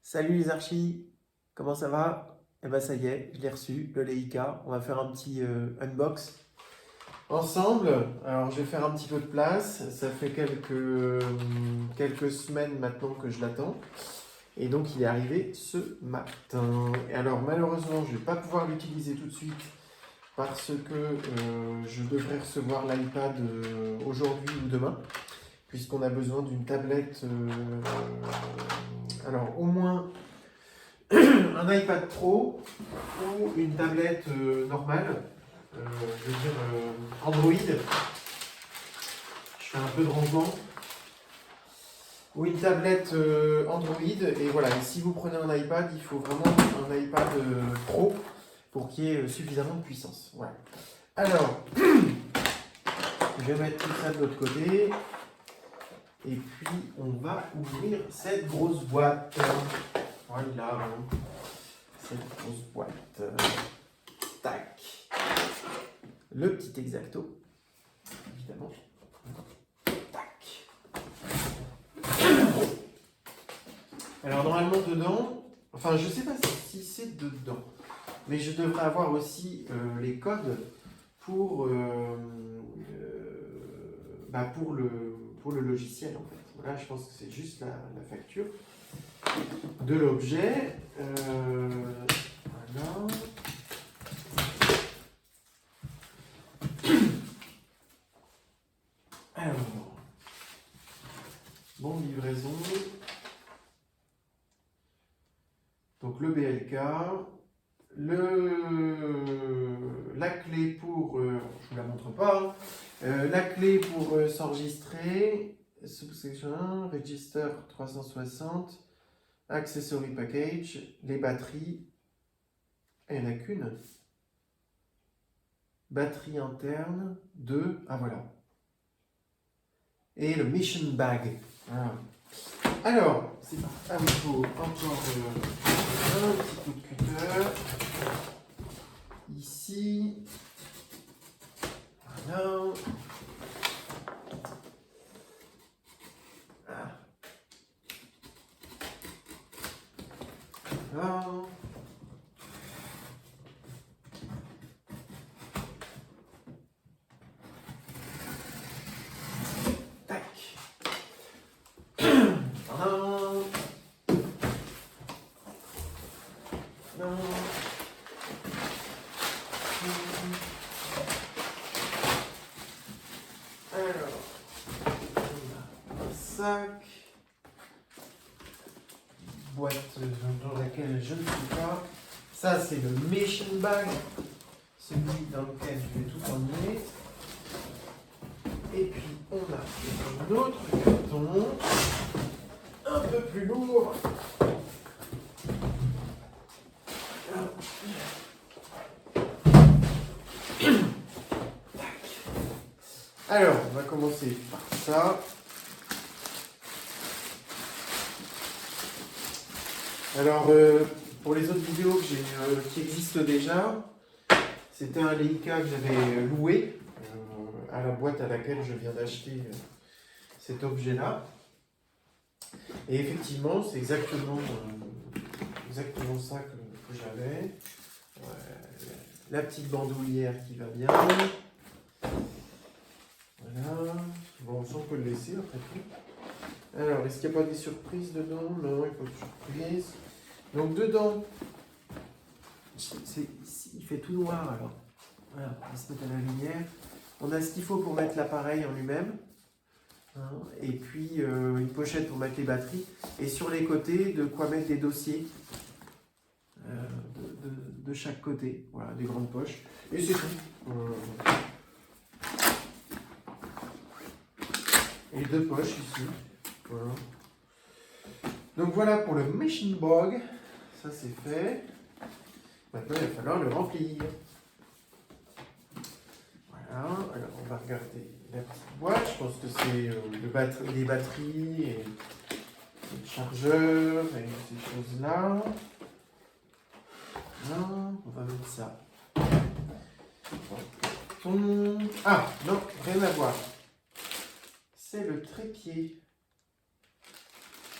Salut les archis, comment ça va? Eh ben ça y est, je l'ai reçu, le Leica. On va faire un petit unbox ensemble. Alors je vais faire un petit peu de place. Ça fait quelques semaines maintenant que je l'attends. Et donc il est arrivé ce matin. Et alors malheureusement je ne vais pas pouvoir l'utiliser tout de suite parce que je devrais recevoir l'iPad aujourd'hui ou demain. Puisqu'on a besoin d'une tablette, alors au moins un iPad Pro ou une tablette normale, je veux dire Android. Je fais un peu de rangement. Ou une tablette Android. Et voilà, et si vous prenez un iPad, il faut vraiment un iPad Pro pour qu'il y ait suffisamment de puissance. Voilà. Alors, je vais mettre tout ça de l'autre côté. Et puis, on va ouvrir cette grosse boîte. Voilà, cette grosse boîte. Tac. Le petit Exacto, évidemment. Tac. Alors, normalement, dedans, enfin, je ne sais pas si c'est dedans, mais je devrais avoir aussi les codes pour, pour le logiciel, en fait. Voilà, je pense que c'est juste la facture de l'objet. Voilà. Alors, bon, livraison. Donc le BLK, la clé pour, je vous la montre pas, la clé pour s'enregistrer, subsection, register 360, accessory package, les batteries, il n'y en a qu'une. Batterie interne, 2, ah voilà. Et le mission bag. Voilà. Alors, c'est parti. Ah, il faut encore un petit coup de cutter. Ici. Voilà. Voilà. Tac. Voilà. Non. Alors, on a un sac, boîte dans laquelle je ne suis pas. Ça, c'est le mission bag, celui dans lequel je vais tout emmener. Et puis, on a un autre carton, un peu plus lourd. Alors, on va commencer par ça. Alors, pour les autres vidéos qui existent déjà, c'était un Leica que j'avais loué à la boîte à laquelle je viens d'acheter cet objet-là. Et effectivement, c'est exactement ça que j'avais. La petite bandoulière qui va bien. Voilà. Bon, ça on peut le laisser après tout. Alors, est-ce qu'il n'y a pas des surprises dedans? Non, il n'y a pas de surprise. Donc dedans, il fait tout noir alors. Voilà, on va se mettre à la lumière. On a ce qu'il faut pour mettre l'appareil en lui-même. Hein, et puis une pochette pour mettre les batteries. Et sur les côtés, de quoi mettre des dossiers de chaque côté. Voilà, des grandes poches. Et c'est tout. Et deux poches ici. Voilà. Donc voilà pour le mission bag. Ça c'est fait. Maintenant il va falloir le remplir. Voilà. Alors on va regarder la petite boîte. Je pense que c'est les batteries et le chargeur et ces choses-là. Non, on va mettre ça. Ah non, rien à voir. C'est le trépied.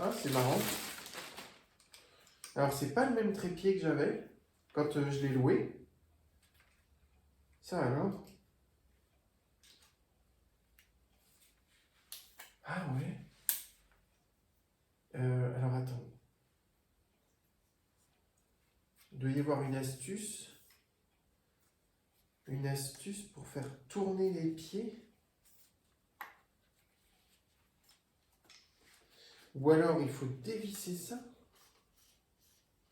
Ah, c'est marrant. Alors, c'est pas le même trépied que j'avais quand je l'ai loué. Ça alors? Ah ouais. Alors attends. Il doit y avoir une astuce. Une astuce pour faire tourner les pieds. Ou alors il faut dévisser ça.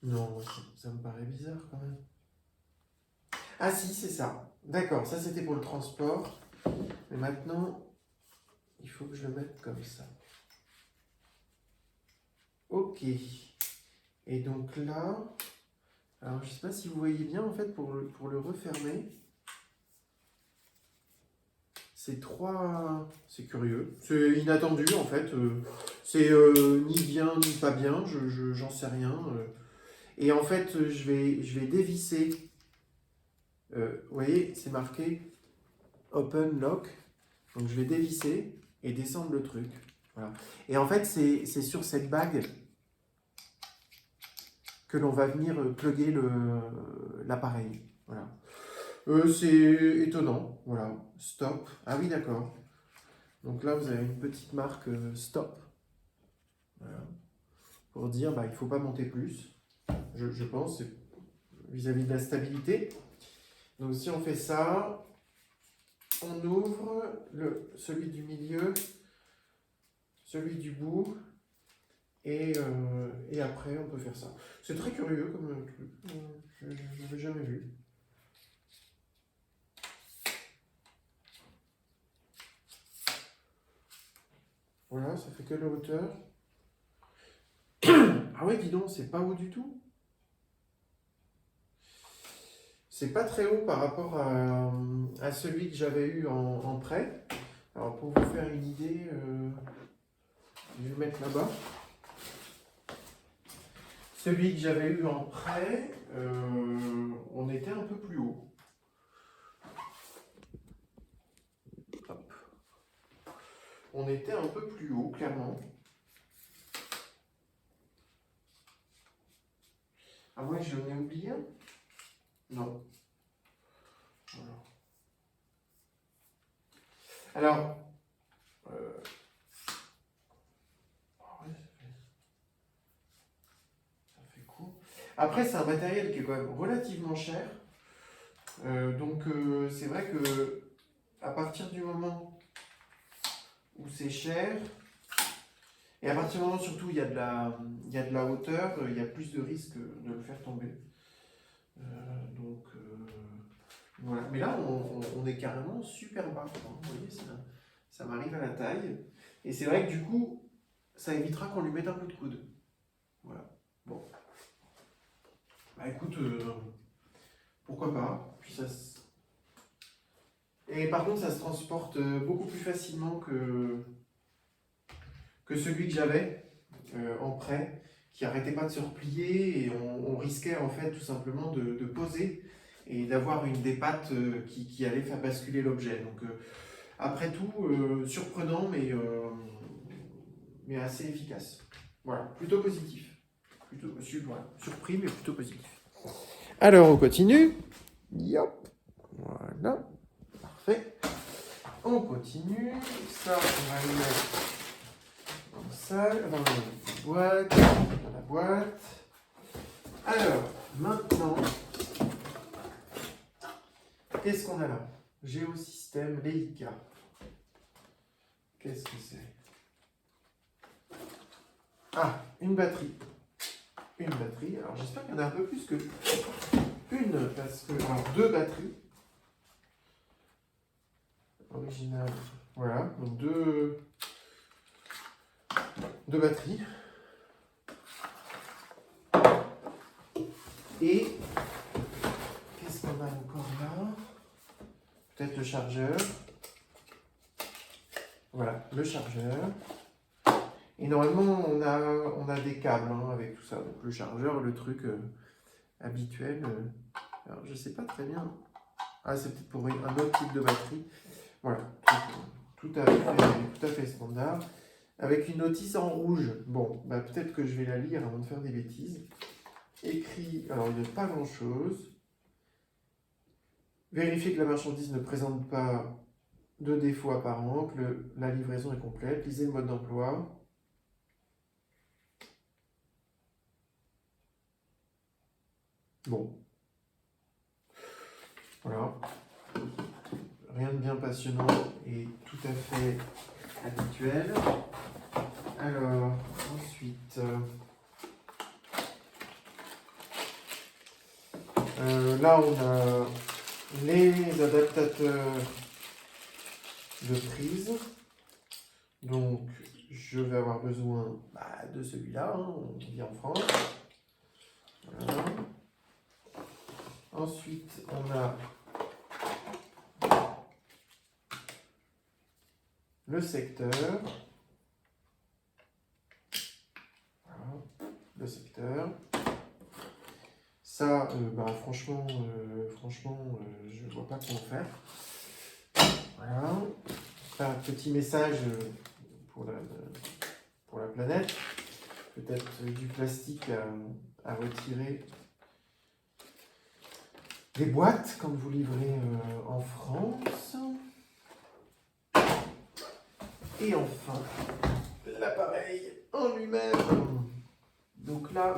Non, ça me paraît bizarre quand même. Ah si, c'est ça. D'accord, ça c'était pour le transport. Mais maintenant, il faut que je le mette comme ça. Ok. Et donc là, alors je sais pas si vous voyez bien en fait pour le refermer. C'est curieux, c'est inattendu en fait. C'est ni bien ni pas bien, j'en sais rien. Et en fait, je vais dévisser. Vous voyez, c'est marqué Open Lock. Donc je vais dévisser et descendre le truc. Voilà. Et en fait, c'est sur cette bague que l'on va venir plugger l'appareil. Voilà. C'est étonnant. Voilà. Stop. Ah oui, d'accord. Donc là, vous avez une petite marque Stop. Voilà. Pour dire, bah, il ne faut pas monter plus. Je pense, vis-à-vis de la stabilité. Donc si on fait ça, on ouvre celui du milieu, celui du bout, et après on peut faire ça. C'est très curieux comme truc, je n'avais jamais vu. Voilà, ça fait quelle hauteur? Ah ouais, dis donc, c'est pas haut du tout. C'est pas très haut par rapport à celui que j'avais eu en prêt. Alors pour vous faire une idée, je vais le mettre là-bas. Celui que j'avais eu en prêt, on était un peu plus haut. Hop. On était un peu plus haut, clairement. Ah ouais, j'en ai oublié un? Non. Voilà. Alors, ouais, ça fait court. Après, c'est un matériel qui est quand même relativement cher. Donc, c'est vrai que à partir du moment où c'est cher, et à partir du moment surtout il y a de la hauteur, il y a plus de risques de le faire tomber. Donc, voilà. Mais là, on est carrément super bas. Vous voyez, ça m'arrive à la taille. Et c'est vrai que du coup, ça évitera qu'on lui mette un peu de coude. Voilà. Bon. Bah écoute, pourquoi pas. Puis Et par contre, ça se transporte beaucoup plus facilement que celui que j'avais en prêt, qui arrêtait pas de se replier et on risquait en fait tout simplement de poser et d'avoir une des pattes qui allait faire basculer l'objet. Donc après tout, surprenant mais assez efficace. Voilà, plutôt positif. Plutôt, voilà, surpris mais plutôt positif. Alors on continue. Yop. Voilà. Parfait. On continue. Ça, on va le mettre dans la boîte. Alors, maintenant, qu'est-ce qu'on a là? Géosystème Leica. Qu'est-ce que c'est? Ah, une batterie. Une batterie. Alors, j'espère qu'il y en a un peu plus que une, parce que... Alors, deux batteries. Original. Voilà, donc deux batteries. Et qu'est-ce qu'on a encore là? Peut-être le chargeur. Voilà, le chargeur. Et normalement, on a des câbles avec tout ça. Donc le chargeur, le truc habituel. Alors, je ne sais pas très bien. Ah, c'est peut-être pour un autre type de batterie. Voilà, tout à fait standard. Avec une notice en rouge. Bon, bah, peut-être que je vais la lire avant de faire des bêtises. écrit, alors il n'y a pas grand-chose. Vérifiez que la marchandise ne présente pas de défauts apparents, que la livraison est complète. Lisez le mode d'emploi. Bon. Voilà. Rien de bien passionnant et tout à fait habituel. Alors, ensuite, là on a les adaptateurs de prise. Donc, je vais avoir besoin de celui-là, hein, on vit en France. Voilà. Ensuite, on a le secteur. Voilà, le secteur. Ça, franchement, je ne vois pas comment faire. Voilà. Un petit message pour la planète. Peut-être du plastique à retirer des boîtes quand vous livrez en France. Et enfin, l'appareil en lui-même. Donc là,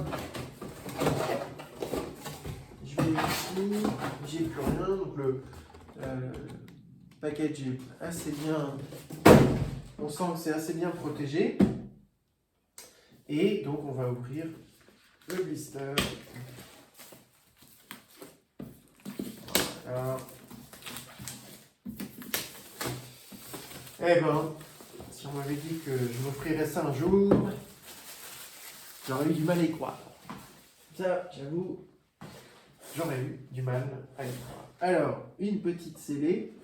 je vais ici, j'ai plus rien. Donc le package est assez bien, on sent que c'est assez bien protégé. Et donc on va ouvrir le blister. Voilà. Eh ben, si on m'avait dit que je m'offrirais ça un jour, j'aurais eu du mal à y croire. Ça, j'avoue, j'aurais eu du mal à y croire. Alors, une petite scellée.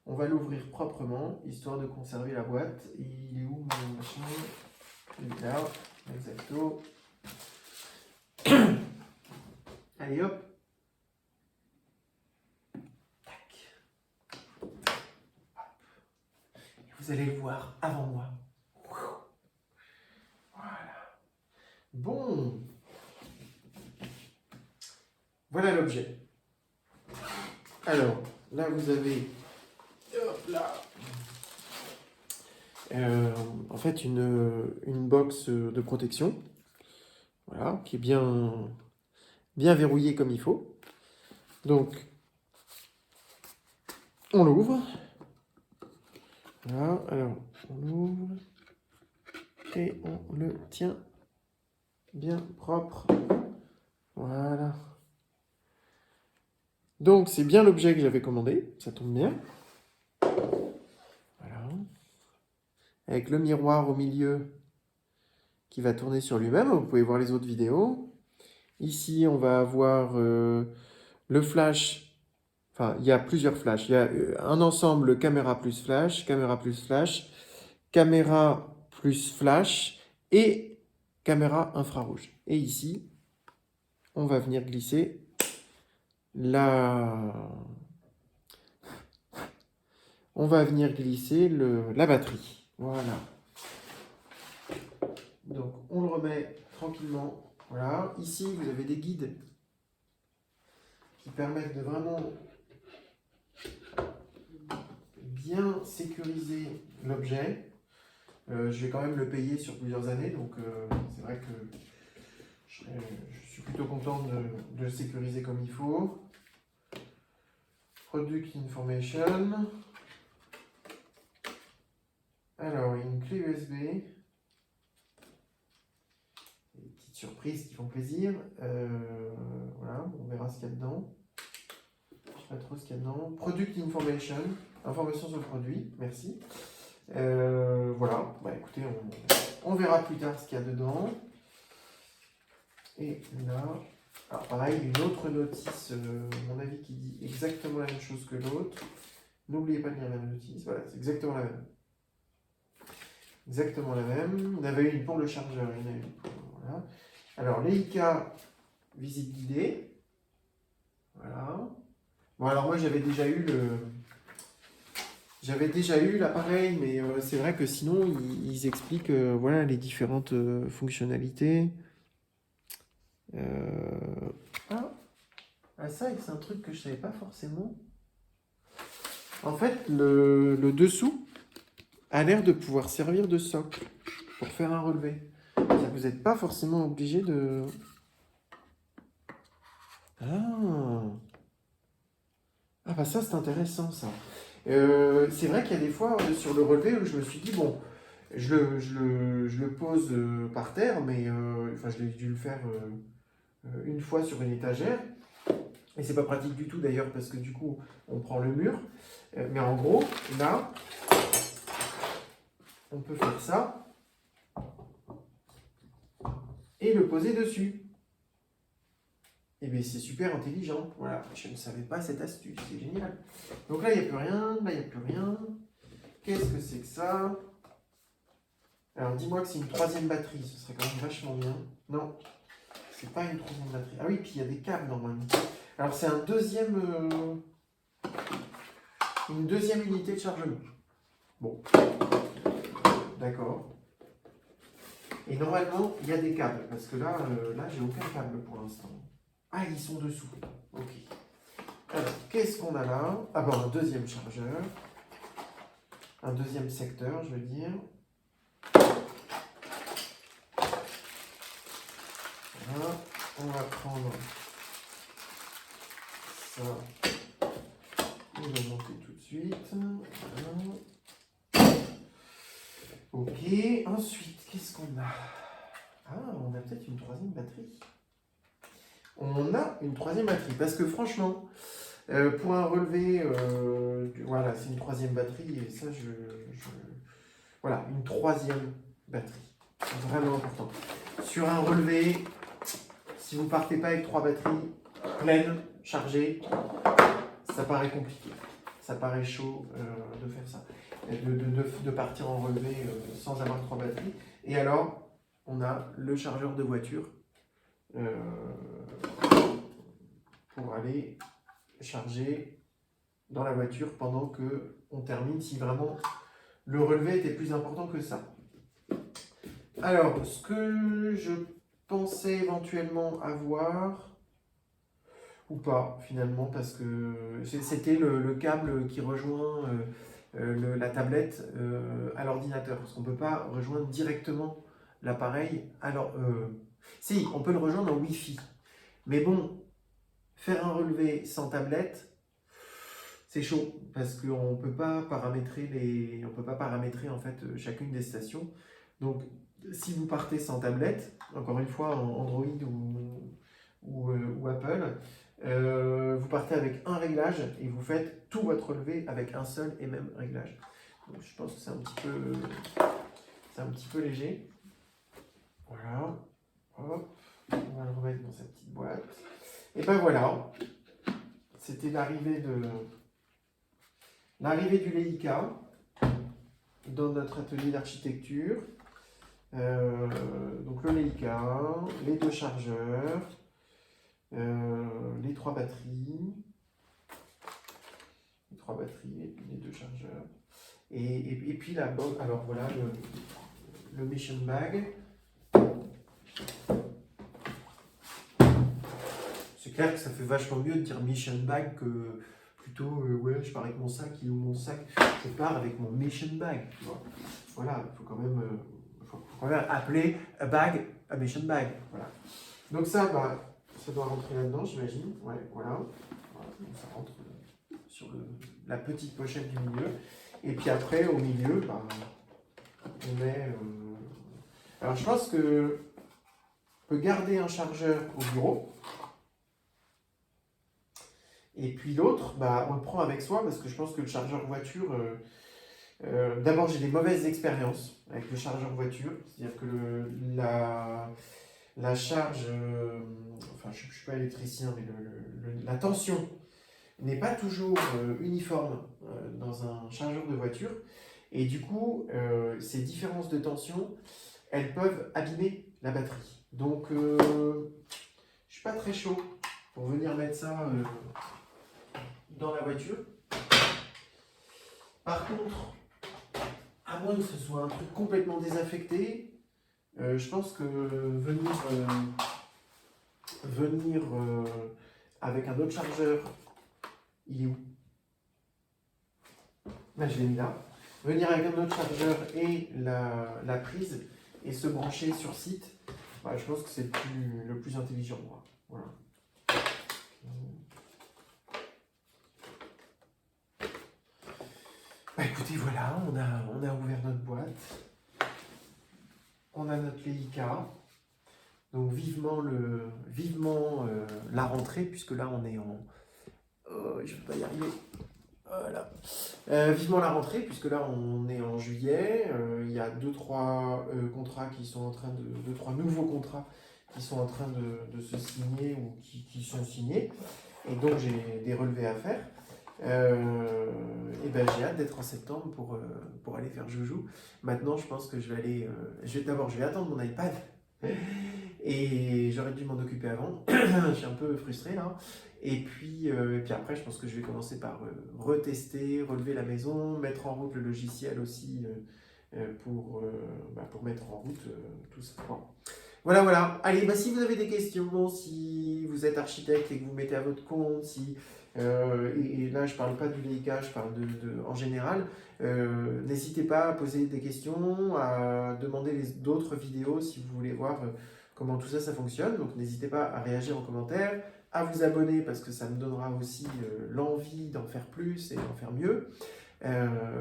On va l'ouvrir proprement, histoire de conserver la boîte. Il est où mon machin? Il est là, exacto. Allez hop. Tac. Vous allez le voir avant moi. Voilà. Bon. Voilà l'objet. Alors, là vous avez, hop là, en fait une box de protection, voilà, qui est bien verrouillée comme il faut. Donc, on l'ouvre. Voilà, alors on ouvre et on le tient bien propre. Voilà. Donc, c'est bien l'objet que j'avais commandé, ça tombe bien. Voilà. Avec le miroir au milieu qui va tourner sur lui-même. Vous pouvez voir les autres vidéos. Ici, on va avoir le flash. Enfin, il y a plusieurs flashs. Il y a un ensemble caméra plus flash, caméra plus flash, caméra plus flash et caméra infrarouge. Et ici, on va venir glisser on va venir glisser la batterie. Voilà. Donc, on le remet tranquillement. Voilà. Ici, vous avez des guides qui permettent de vraiment bien sécuriser l'objet. Je vais quand même le payer sur plusieurs années, donc c'est vrai que je suis plutôt content de le sécuriser comme il faut. Product Information. Alors, une clé USB. Des petites surprises qui font plaisir. Voilà, on verra ce qu'il y a dedans. Je ne sais pas trop ce qu'il y a dedans. Product Information. Information sur le produit. Merci. Voilà. Bah, écoutez, on verra plus tard ce qu'il y a dedans. Et là, alors pareil, une autre notice, à mon avis, qui dit exactement la même chose que l'autre. N'oubliez pas de lire la notice. Voilà, c'est exactement la même. Exactement la même. Il y en avait une pour le chargeur, il y en a une pour... Voilà. Alors, Leica visite guidée. Voilà. Bon, alors moi, j'avais déjà eu l'appareil, mais c'est vrai que sinon, ils expliquent voilà, les différentes fonctionnalités. Ah, ça, c'est un truc que je savais pas forcément. En fait, le dessous a l'air de pouvoir servir de socle pour faire un relevé. Vous n'êtes pas forcément obligé de... Ah, ah bah ça, c'est intéressant, ça. C'est vrai qu'il y a des fois sur le relevé où je me suis dit, bon, je le pose par terre, mais enfin, je l'ai dû le faire une fois sur une étagère. Et c'est pas pratique du tout d'ailleurs parce que du coup on prend le mur. Mais en gros, là, on peut faire ça et le poser dessus. Et bien c'est super intelligent. Voilà, je ne savais pas cette astuce, c'est génial. Donc là il n'y a plus rien, là il n'y a plus rien. Qu'est-ce que c'est que ça? Alors dis-moi que c'est une troisième batterie, ce serait quand même vachement bien. Non, c'est pas une troisième batterie. Ah oui, puis il y a des câbles normalement. Alors c'est une deuxième unité de chargement. Bon, d'accord. Et normalement, il y a des câbles, parce que là, j'ai aucun câble pour l'instant. Ah, ils sont dessous. Ok. Alors, qu'est-ce qu'on a là? Ah bon, un deuxième chargeur. Un deuxième secteur, je veux dire. Voilà. On va prendre ça. On va monter tout de suite. Voilà. Ok. Ensuite, qu'est-ce qu'on a? Ah, on a peut-être une troisième batterie. On a une troisième batterie, parce que franchement, pour un relevé, voilà, c'est une troisième batterie, et ça, voilà, une troisième batterie. C'est vraiment important. Sur un relevé, si vous ne partez pas avec 3 batteries pleines, chargées, ça paraît compliqué. Ça paraît chaud de faire ça. De partir en relevé sans avoir 3 batteries. Et alors, on a le chargeur de voiture pour aller charger dans la voiture pendant que on termine, si vraiment le relevé était plus important que ça. Alors, ce que je pensais éventuellement avoir, ou pas finalement, parce que c'était le câble qui rejoint la tablette à l'ordinateur, parce qu'on ne peut pas rejoindre directement l'appareil. Alors, si, on peut le rejoindre en Wi-Fi, mais bon, faire un relevé sans tablette, c'est chaud parce qu'on peut pas paramétrer en fait chacune des stations. Donc, si vous partez sans tablette, encore une fois en Android ou Apple, vous partez avec un réglage et vous faites tout votre relevé avec un seul et même réglage. Donc, je pense que c'est un petit peu léger. Voilà. Hop. On va le remettre dans sa petite boîte. Et ben voilà. C'était l'arrivée du Leica dans notre atelier d'architecture. Donc le Leica, les 2 chargeurs, les 3 batteries, et puis les 2 chargeurs. Et puis la box, alors voilà le mission bag. C'est clair que ça fait vachement mieux de dire mission bag que plutôt ouais, je pars avec mon sac, il est où mon sac? Je pars avec mon mission bag. Tu vois. Voilà, il faut quand même appeler a bag a mission bag. Voilà. Donc ça doit rentrer là-dedans, j'imagine. Ouais, voilà. Donc ça rentre sur la petite pochette du milieu. Et puis après, au milieu, on met. Alors je pense que on peut garder un chargeur au bureau. Et puis l'autre, on le prend avec soi parce que je pense que le chargeur voiture, d'abord j'ai des mauvaises expériences avec le chargeur voiture, c'est-à-dire que la charge, enfin je ne suis pas électricien, mais la tension n'est pas toujours uniforme dans un chargeur de voiture. Et du coup, ces différences de tension, elles peuvent abîmer la batterie. Donc je ne suis pas très chaud pour venir mettre ça dans la voiture. Par contre, à moins que ce soit un truc complètement désaffecté, je pense que venir venir avec un autre chargeur. Il est où? Là, je l'ai mis là. Venir avec un autre chargeur et la prise et se brancher sur site. Bah, je pense que c'est le plus intelligent. Voilà. Bah, écoutez, voilà, on a ouvert notre boîte. On a notre Leica. Donc vivement la rentrée, puisque là on est en... je ne vais pas y arriver. Voilà. Vivement la rentrée, puisque là on est en juillet. Il y a 2-3 contrats qui sont en train de... 2-3 nouveaux contrats qui sont en train de se signer ou qui sont signés. Et donc j'ai des relevés à faire. Et ben j'ai hâte d'être en septembre pour aller faire joujou. Maintenant je pense que je vais aller... D'abord je vais attendre mon iPad. Et j'aurais dû m'en occuper avant. Je suis un peu frustré là. Et puis après, je pense que je vais commencer par retester, relever la maison, mettre en route le logiciel aussi pour mettre en route tout ça. Bon. Voilà. Allez, si vous avez des questions, si vous êtes architecte et que vous mettez à votre compte, et là je parle pas du Leica, je parle en général, n'hésitez pas à poser des questions, à demander d'autres vidéos si vous voulez voir comment tout ça fonctionne. Donc n'hésitez pas à réagir en commentaire, à vous abonner parce que ça me donnera aussi l'envie d'en faire plus et d'en faire mieux.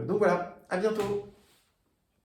Donc voilà, à bientôt.